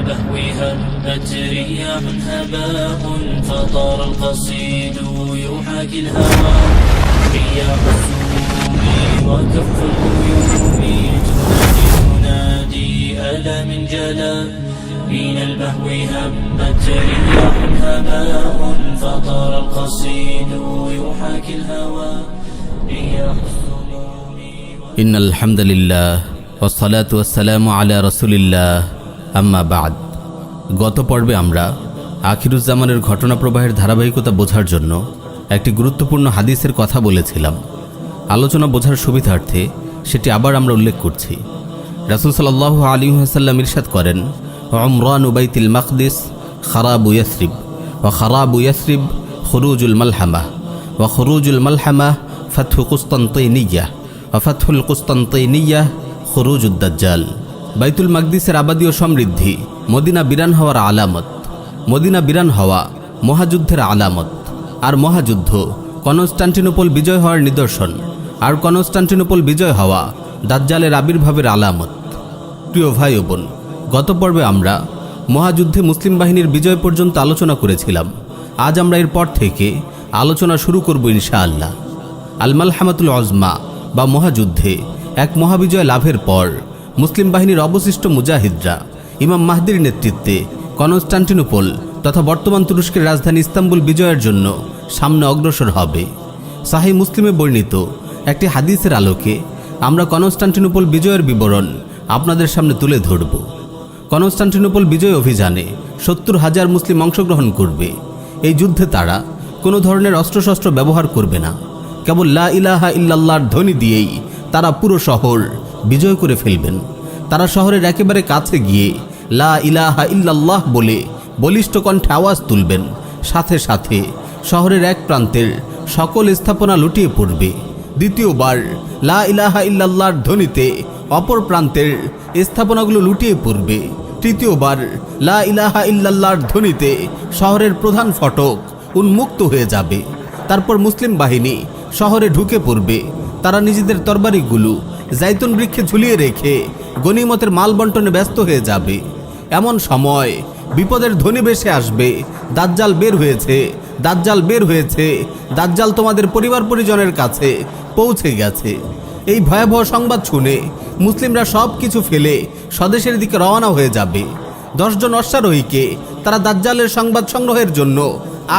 البهو هبت رياح هباء فطار القصيد يحاكي الهوى رياح السموم وكف الغيوم تنادي ألا من جلا من البهو هبت رياح هباء فطار القصيد يحاكي الهوى رياح السموم إن الحمد لله والصلاة والسلام على رسول الله আম্মা বাদ। গত পর্বে আমরা আখিরুজ্জামানের ঘটনা প্রবাহের ধারাবাহিকতা বোঝার জন্য একটি গুরুত্বপূর্ণ হাদিসের কথা বলেছিলাম। আলোচনা বোঝার সুবিধার্থে সেটি আবার আমরা উল্লেখ করছি। রাসূল সাল্লাল্লাহু আলাইহি ওয়াসাল্লাম ইরশাদ করেন, উমরান বাইতুল মাকদিস খারাবু ইয়াসরিব ওয়া খারাবু ইয়াসরিব খুরুজুল মালহামা ওয়া খুরুজুল মালহামা ফাতহু কুসতানতিনিয়া ওয়া ফাতহুল কুসতানতিনিয়া খুরুজুদ দাজ্জাল। বাইতুল মাকদিসের আবাদী ও সমৃদ্ধি মদিনা বিরান হওয়ার আলামত। মদিনা বিরান হওয়া মহাযুদ্ধের আলামত, আর মহাযুদ্ধ কনস্টান্টিনোপল বিজয় হওয়ার নিদর্শন, আর কনস্টান্টিনোপল বিজয় হওয়া দাজ্জালের আবির্ভাবের আলামত। প্রিয় ভাই ও বোন, গত পর্বে আমরা মহাযুদ্ধে মুসলিম বাহিনীর বিজয় পর্যন্ত আলোচনা করেছিলাম। আজ আমরা এরপর থেকে আলোচনা শুরু করব ইনশাআল্লাহ। আল মালহামাতুল আজমা বা মহাযুদ্ধে এক মহাবিজয় লাভের পর মুসলিম বাহিনীর অবশিষ্ট মুজাহিদরা ইমাম মাহদির নেতৃত্বে কনস্টান্টিনোপল তথা বর্তমান তুরস্কের রাজধানী ইস্তাম্বুল বিজয়ের জন্য সামনে অগ্রসর হবে। সাহিহ মুসলিমে বর্ণিত একটি হাদিসের আলোকে আমরা কনস্টান্টিনোপল বিজয়ের বিবরণ আপনাদের সামনে তুলে ধরব। কনস্টান্টিনোপল বিজয় অভিযানে ৭০,০০০ মুসলিম অংশগ্রহণ করবে। এই যুদ্ধে তারা কোনো ধরনের অস্ত্রশস্ত্র ব্যবহার করবে না। কেবল লা ইলাহা ইল্লাল্লাহর ধ্বনি দিয়েই তারা পুরো শহর বিজয় করে ফেলবেন। তারা শহরের একেবারে কাছে গিয়ে লা ইলাহা ইল্লাল্লাহ বলে বলিষ্ঠ কণ্ঠে আওয়াজ তুলবেন। সাথে সাথে শহরের এক প্রান্তের সকল স্থাপনা লুটিয়ে পড়বে। দ্বিতীয়বার লা ইলাহা ইল্লাল্লাহর ধ্বনিতে অপর প্রান্তের স্থাপনাগুলো লুটিয়ে পড়বে। তৃতীয়বার লা ইলাহা ইল্লাল্লাহর ধ্বনিতে শহরের প্রধান ফটক উন্মুক্ত হয়ে যাবে। তারপর মুসলিম বাহিনী শহরে ঢুকে পড়বে। তারা নিজেদের তরবারিগুলো জাইতুন বৃক্ষে ঝুলিয়ে রেখে গনিমতের মাল বন্টনে ব্যস্ত হয়ে যাবে। এমন সময় বিপদের ধ্বনি ভেসে আসবে, দাজ্জাল বের হয়েছে, দাজ্জাল বের হয়েছে, দাজ্জাল তোমাদের পরিবার পরিজনের কাছে পৌঁছে গেছে। এই ভয়াবহ সংবাদ শুনে মুসলিমরা সব কিছু ফেলে স্বদেশের দিকে রওনা হয়ে যাবে। 10 জন অশ্বারোহীকে তারা দাজ্জালের সংবাদ সংগ্রহের জন্য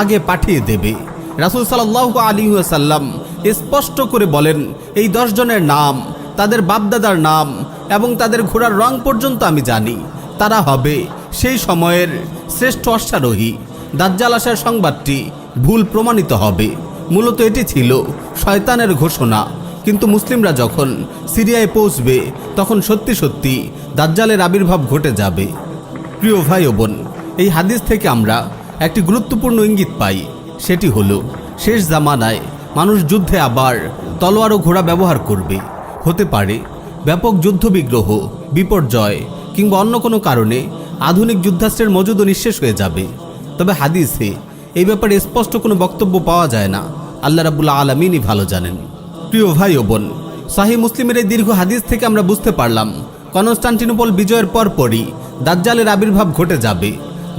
আগে পাঠিয়ে দেবে। রাসূল সাল্লাল্লাহু আলাইহি ওয়াসাল্লাম স্পষ্ট করে বলেন, এই 10 জনের নাম, তাদের বাপদাদার নাম এবং তাদের ঘোড়ার রং পর্যন্ত আমি জানি। তারা হবে সেই সময়ের শ্রেষ্ঠ অশ্বারোহী। দাজ্জাল আসার সংবাদটি ভুল প্রমাণিত হবে। মূলত এটি ছিল শয়তানের ঘোষণা। কিন্তু মুসলিমরা যখন সিরিয়ায় পৌঁছবে তখন সত্যি সত্যি দাজ্জালের আবির্ভাব ঘটে যাবে। প্রিয় ভাই ও বোন, এই হাদিস থেকে আমরা একটি গুরুত্বপূর্ণ ইঙ্গিত পাই। সেটি হলো শেষ জামানায় মানুষ যুদ্ধে আবার তলোয়ার ও ঘোড়া ব্যবহার করবে। হতে পারে ব্যাপক যুদ্ধবিগ্রহ, বিপর্যয় কিংবা অন্য কোনো কারণে আধুনিক যুদ্ধাস্ত্রের মজুদও নিঃশেষ হয়ে যাবে। তবে হাদিসে এই ব্যাপারে স্পষ্ট কোনো বক্তব্য পাওয়া যায় না। আল্লাহ রাব্বুল আলামিনই ভালো জানেন। প্রিয় ভাই ও বোন, সাহিহ মুসলিমের এই দীর্ঘ হাদিস থেকে আমরা বুঝতে পারলাম কনস্টান্টিনোপল বিজয়ের পরপরই দাজ্জালের আবির্ভাব ঘটে যাবে।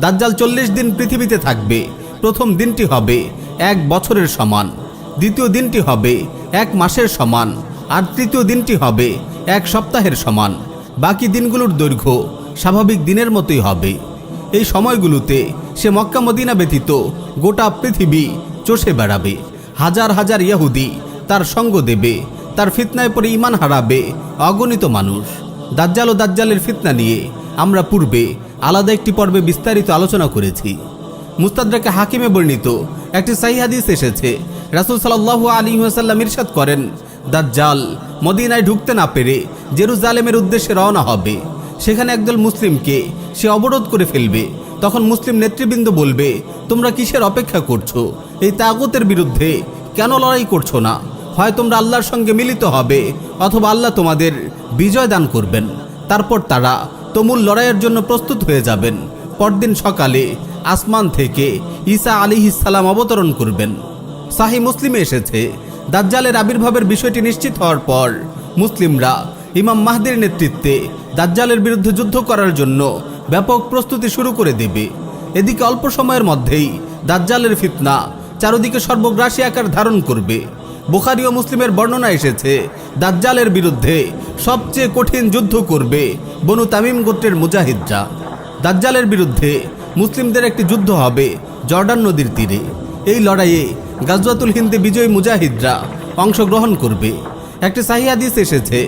দাজ্জাল 40 দিন পৃথিবীতে থাকবে। প্রথম দিনটি হবে 1 বছরের সমান, দ্বিতীয় দিনটি হবে 1 মাসের সমান, আর তৃতীয় দিনটি হবে 1 সপ্তাহের সমান। বাকি দিনগুলোর দৈর্ঘ্য স্বাভাবিক দিনের মতোই হবে। এই সময়গুলোতে সে মক্কা মদিনা ব্যতীত গোটা পৃথিবী চষে বেড়াবে। হাজার হাজার ইহুদি তার সঙ্গ দেবে। তার ফিতনায় পড়ে ঈমান হারাবে অগণিত মানুষ। দাজ্জাল ও দাজ্জালের ফিতনা নিয়ে আমরা পূর্বে আলাদা একটি পর্বে বিস্তারিত আলোচনা করেছি। মুস্তাদরাকে হাকিমে বর্ণিত একটি সহিহ হাদিস এসেছে। রাসূল সাল্লাল্লাহু আলাইহি ওয়াসাল্লাম ইরশাদ করেন, দাজ্জাল মদিনায় ঢুকতে না পেরে জেরুজালেমের উদ্দেশ্যে রওনা হবে। সেখানে একদল মুসলিমকে সে অবরোধ করে ফেলবে। তখন মুসলিম নেতৃবৃন্দ বলবে, তোমরা কিসের অপেক্ষা করছো? এই তাগুতের বিরুদ্ধে কেন লড়াই করছো না? হয় তোমরা আল্লাহর সঙ্গে মিলিত হবে অথবা আল্লাহ তোমাদের বিজয় দান করবেন। তারপর তারা তুমুল লড়াইয়ের জন্য প্রস্তুত হয়ে যাবেন। পরদিন সকালে আসমান থেকে ঈসা আলাইহিস সালাম অবতরণ করবেন। সাহিহ মুসলিমে এসেছে, দাজ্জালের আবির্ভাবের বিষয়টি নিশ্চিত হওয়ার পর মুসলিমরা ইমাম মাহদির নেতৃত্বে দাজ্জালের বিরুদ্ধে যুদ্ধ করার জন্য ব্যাপক প্রস্তুতি শুরু করে দেবে। এদিকে অল্প সময়ের মধ্যেই দাজ্জালের ফিতনা চারদিকে সর্বগ্রাসী আকার ধারণ করবে। বুখারী ও মুসলিমের বর্ণনা এসেছে, দাজ্জালের বিরুদ্ধে সবচেয়ে কঠিন যুদ্ধ করবে বনু তামিম গোত্রের মুজাহিদরা। দাজ্জালের বিরুদ্ধে মুসলিমদের একটি যুদ্ধ হবে জর্ডান নদীর তীরে। এই লড়াইয়ে গাজওয়াতুল হিন্দে বিজয়ী মুজাহিদরা অংশগ্রহণ করবে। একটি সহিহ হাদিস এসেছে,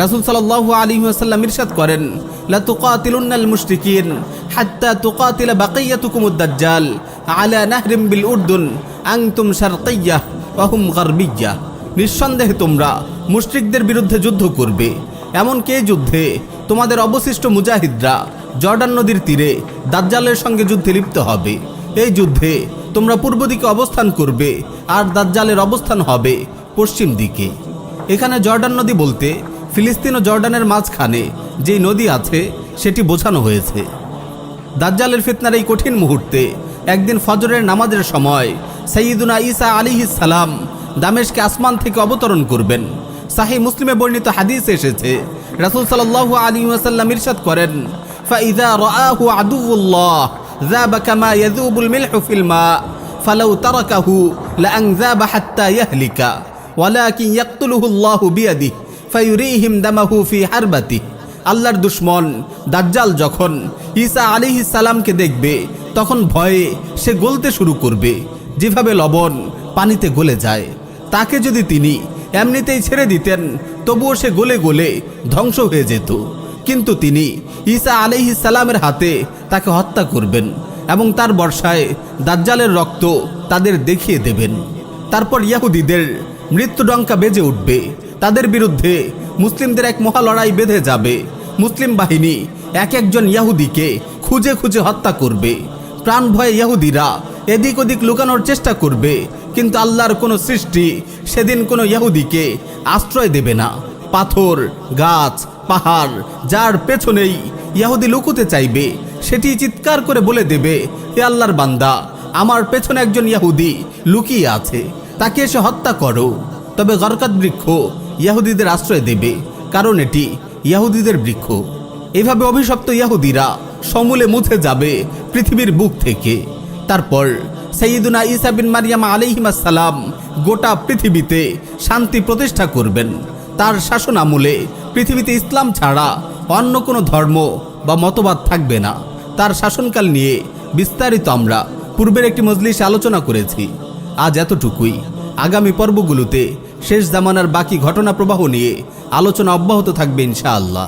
রাসূল সাল্লাল্লাহু আলাইহি ওয়াসাল্লাম ইরশাদ করেন, লা তুকাতিলুন্নাল মুশরিকিন হাত্তা তুকাতিলা বাকিয়াতুকুমুদ দাজ্জাল আলা নাহরিম বিল উর্দুন আনতুম শারকিয়্যাহ ওয়া হুম গারবিয়্যাহ। নিঃসন্দেহে তোমরা মুশরিকদের বিরুদ্ধে যুদ্ধ করবে, এমনকি এই যুদ্ধে তোমাদের অবশিষ্ট মুজাহিদরা জর্ডান নদীর তীরে দাজ্জালের সঙ্গে যুদ্ধে লিপ্ত হবে। এই যুদ্ধে তোমরা পূর্ব দিকে অবস্থান করবে আর দাজ্জালের অবস্থান হবে পশ্চিম দিকে। এখানে জর্ডান নদী বলতে ফিলিস্তিন ও জর্ডানের মাঝখানে যেই নদী আছে সেটি বোঝানো হয়েছে। দাজ্জালের ফিতনার এই কঠিন মুহূর্তে একদিন ফজরের নামাজের সময় সাইয়্যিদুনা ঈসা আলাইহিস সালাম দামেশকে আসমান থেকে অবতরণ করবেন। সহিহ মুসলিমে বর্ণিত হাদিস এসেছে, রাসূল সাল্লাল্লাহু আলাইহি ওয়াসাল্লাম ইরশাদ করেন, ফাইযা রাআহু আদুউল্লাহ যাবা কামা ইয়াযুবুল মিলহু ফিল মা ফালাউ তারাকাহু লাআনযাবা হাত্তা ইয়াহলিকা ওয়ালাকিন ইয়াকতুলুহু আল্লাহু বিয়াদিহি ফায়ুরিহিম দামাহু ফি হারবাতিহি। আল্লাহর দুশমন দাজ্জাল যখন ঈসা আলাইহিস সালামকে দেখবে তখন ভয়ে সে গলতে শুরু করবে, যেভাবে লবণ পানিতে গলে যায়। তাকে যদি তিনি এমনিতেই ছেড়ে দিতেন তবুও সে গলে গলে ধ্বংস হয়ে যেত, কিন্তু তিনি ঈসা আলাইহিস সালামের হাতে তাকে হত্যা করবেন এবং তার বর্ষায় দাজ্জালের রক্ত তাদের দেখিয়ে দেবেন। তারপর ইহুদিদের মৃত্যুডঙ্কা বেজে উঠবে, তাদের বিরুদ্ধে মুসলিমদের এক মহা লড়াই বেঁধে যাবে। মুসলিম বাহিনী এক একজন ইহুদিকে খুঁজে খুঁজে হত্যা করবে। প্রাণ ভয়ে ইহুদিরা এদিক ওদিক লুকানোর চেষ্টা করবে, কিন্তু আল্লাহর কোনো সৃষ্টি সেদিন কোনো ইহুদিকে আশ্রয় দেবে না। পাথর, গাছ, পাহাড় যার পেছনেই ইহুদি লুকুতে চাইবে সেটি চিৎকার করে বলে দেবে, হে আল্লাহর বান্দা, আমার পেছনে একজন ইহুদি লুকিয়ে আছে, তাকে এসে হত্যা করো। তবে গরকাত বৃক্ষ ইহুদিদের আশ্রয় দেবে, কারণ এটি ইহুদিদের বৃক্ষ। এভাবে অভিশপ্ত ইহুদিরা সমূলে মুছে যাবে পৃথিবীর বুক থেকে। তারপর সাইয়্যিদুনা ঈসা বিন মারইয়াম আলাইহিস সালাম গোটা পৃথিবীতে শান্তি প্রতিষ্ঠা করবেন। তার শাসন আমলে পৃথিবীতে ইসলাম ছাড়া অন্য কোনো ধর্ম বা মতবাদ থাকবে না। তার শাসনকাল নিয়ে বিস্তারিত আমরা পূর্বের একটি মজলিসে আলোচনা করেছি। আজ এতটুকুই। আগামী পর্বগুলোতে শেষ জামানার বাকি ঘটনা প্রবাহ নিয়ে আলোচনা অব্যাহত থাকবে ইনশাআল্লাহ।